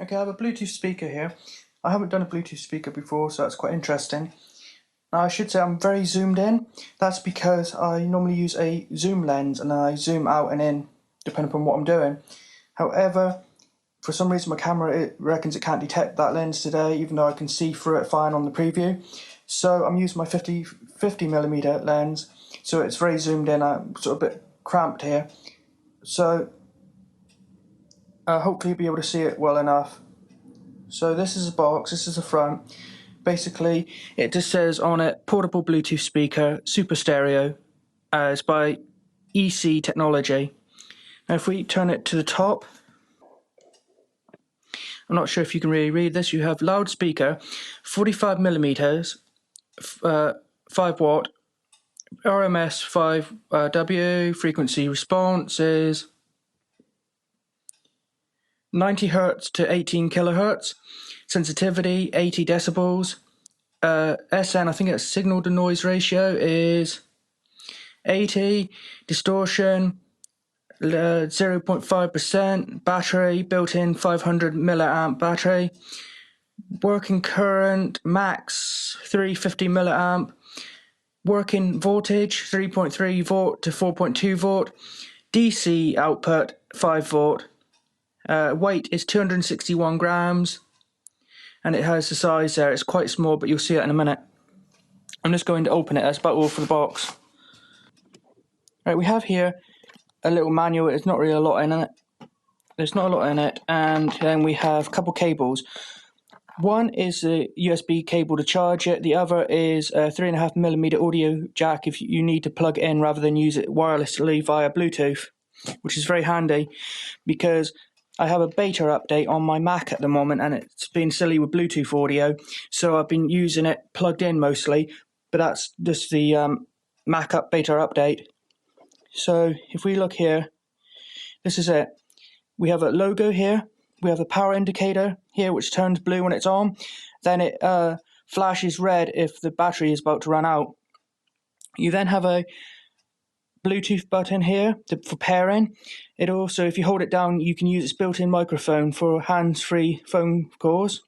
Okay, I have a Bluetooth speaker here. I haven't done a Bluetooth speaker before, so that's quite interesting. Now, I should say I'm very zoomed in. That's because I normally use a zoom lens and I zoom out and in, depending upon what I'm doing. However, for some reason my camera it reckons it can't detect that lens today, even though I can see through it fine on the preview. So I'm using my 50mm lens, so it's very zoomed in. I'm sort of a bit cramped here. So hopefully you'll be able to see it well enough. So this is a box, this is the front. Basically, it just says on it, portable Bluetooth speaker, super stereo. It's by EC Technology. Now if we turn it to the top, I'm not sure if you can really read this, you have loudspeaker, 45mm, 5 watt, RMS 5W, frequency response is 90 Hz to 18 kHz, sensitivity 80 decibels, SN, I think it's signal to noise ratio is 80, distortion 0.5%, battery built-in 500 milliamp battery, working current max 350 milliamp, working voltage 3.3 volt to 4.2 volt, DC output 5 volt, weight is 261 grams, and it has the size there. It's quite small, but you'll see it in a minute. I'm just going to open it. That's about all for the box. Right, we have here a little manual. There's not really a lot in it. There's not a lot in it, and then we have a couple cables. One is a USB cable to charge it. The other is a 3.5mm audio jack if you need to plug it in rather than use it wirelessly via Bluetooth, which is very handy because I have a beta update on my Mac at the moment and it's been silly with Bluetooth audio, so I've been using it plugged in mostly, but that's just the Mac beta update. So if we look here, this is it. We have a logo here. We have a power indicator here, which turns blue when it's on. Then it flashes red if the battery is about to run out. You then have a Bluetooth button here for pairing. It also, if you hold it down, you can use its built-in microphone for hands-free phone calls.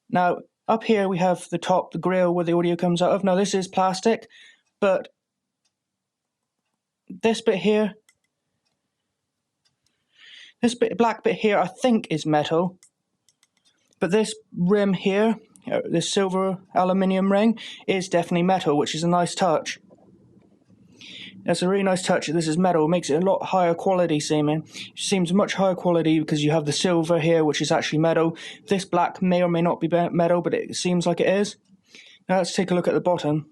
Now, up here we have the top, the grill where the audio comes out of. Now, this is plastic, but this bit here, this black bit here, I think is metal. But this rim here, this silver aluminium ring, is definitely metal, which is a nice touch. That's a really nice touch. This is metal. It makes it a lot higher quality seeming. It seems much higher quality because you have the silver here, which is actually metal. This black may or may not be metal, but it seems like it is. Now let's take a look at the bottom.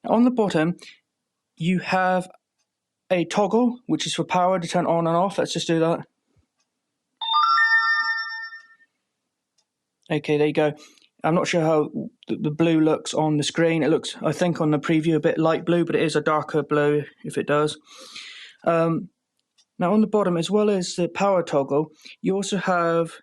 Now, on the bottom, you have a toggle, which is for power to turn on and off. Let's just do that. Okay, there you go. I'm not sure how the blue looks on the screen. It looks, I think, on the preview a bit light blue, but it is a darker blue if it does. Now on the bottom, as well as the power toggle, you also have,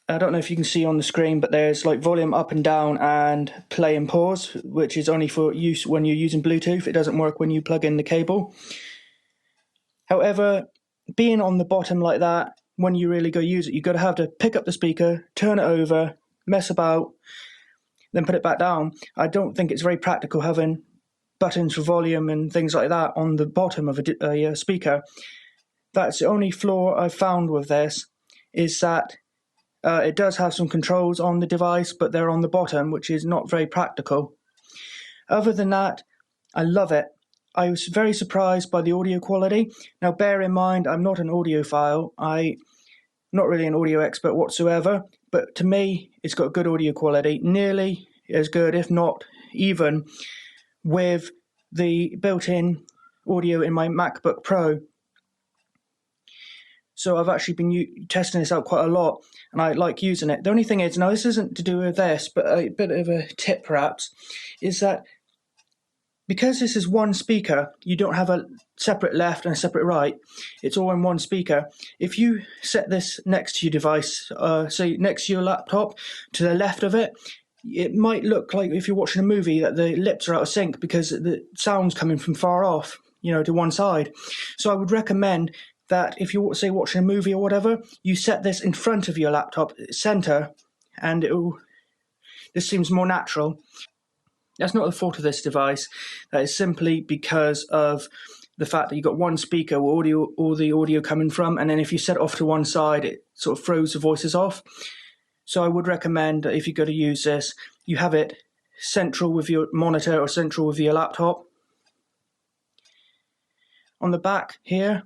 I don't know if you can see on the screen, but there's like volume up and down and play and pause, which is only for use when you're using Bluetooth. It doesn't work when you plug in the cable. However, being on the bottom like that, when you really go use it, you've got to have to pick up the speaker, turn it over, mess about, then put it back down. I don't think it's very practical having buttons for volume and things like that on the bottom of a speaker. That's the only flaw I've found with this, is that it does have some controls on the device, but they're on the bottom, which is not very practical. Other than that, I love it. I was very surprised by the audio quality. Now, bear in mind, I'm not an audiophile. I'm not really an audio expert whatsoever, but to me, it's got good audio quality, nearly as good, if not even, with the built-in audio in my MacBook Pro. So I've actually been testing this out quite a lot, and I like using it. The only thing is, now this isn't to do with this, but a bit of a tip perhaps, is that because this is one speaker, you don't have a separate left and a separate right. It's all in one speaker. If you set this next to your device, say next to your laptop, to the left of it, it might look like if you're watching a movie that the lips are out of sync because the sound's coming from far off. to one side. So I would recommend that if you're, say, watching a movie or whatever, you set this in front of your laptop center, and this seems more natural. That's not the fault of this device. That is simply because of the fact that you've got one speaker where all the audio coming from, and then if you set it off to one side, it sort of throws the voices off. So I would recommend that if you're going to use this, you have it central with your monitor or central with your laptop. On the back here,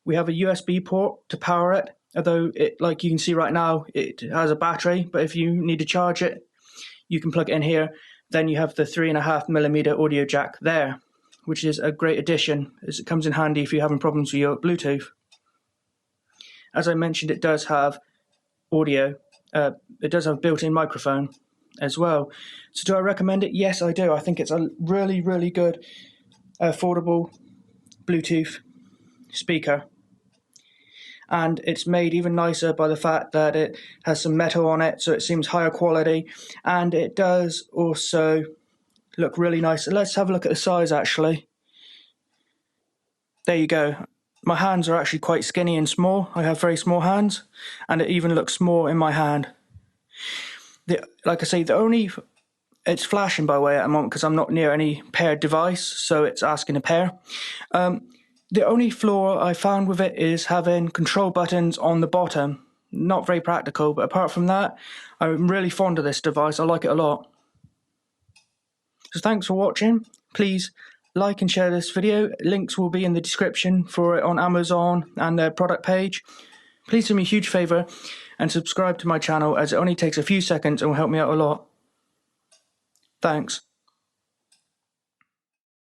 we have a USB port to power it, although like you can see right now, it has a battery, but if you need to charge it, you can plug it in here. Then you have the 3.5mm audio jack there, which is a great addition, as it comes in handy if you're having problems with your Bluetooth. As I mentioned, it does have audio. It does have a built-in microphone as well. So do I recommend it? Yes, I do. I think it's a really, really good, affordable Bluetooth speaker. And it's made even nicer by the fact that it has some metal on it, so it seems higher quality. And it does also look really nice. Let's have a look at the size, actually. There you go. My hands are actually quite skinny and small. I have very small hands, and it even looks small in my hand. Like I say, it's flashing by the way at the moment because I'm not near any paired device, so it's asking to pair. The only flaw I found with it is having control buttons on the bottom. Not very practical, but apart from that, I'm really fond of this device. I like it a lot. So thanks for watching. Please like and share this video. Links will be in the description for it on Amazon and their product page. Please do me a huge favour and subscribe to my channel, as it only takes a few seconds and will help me out a lot. Thanks.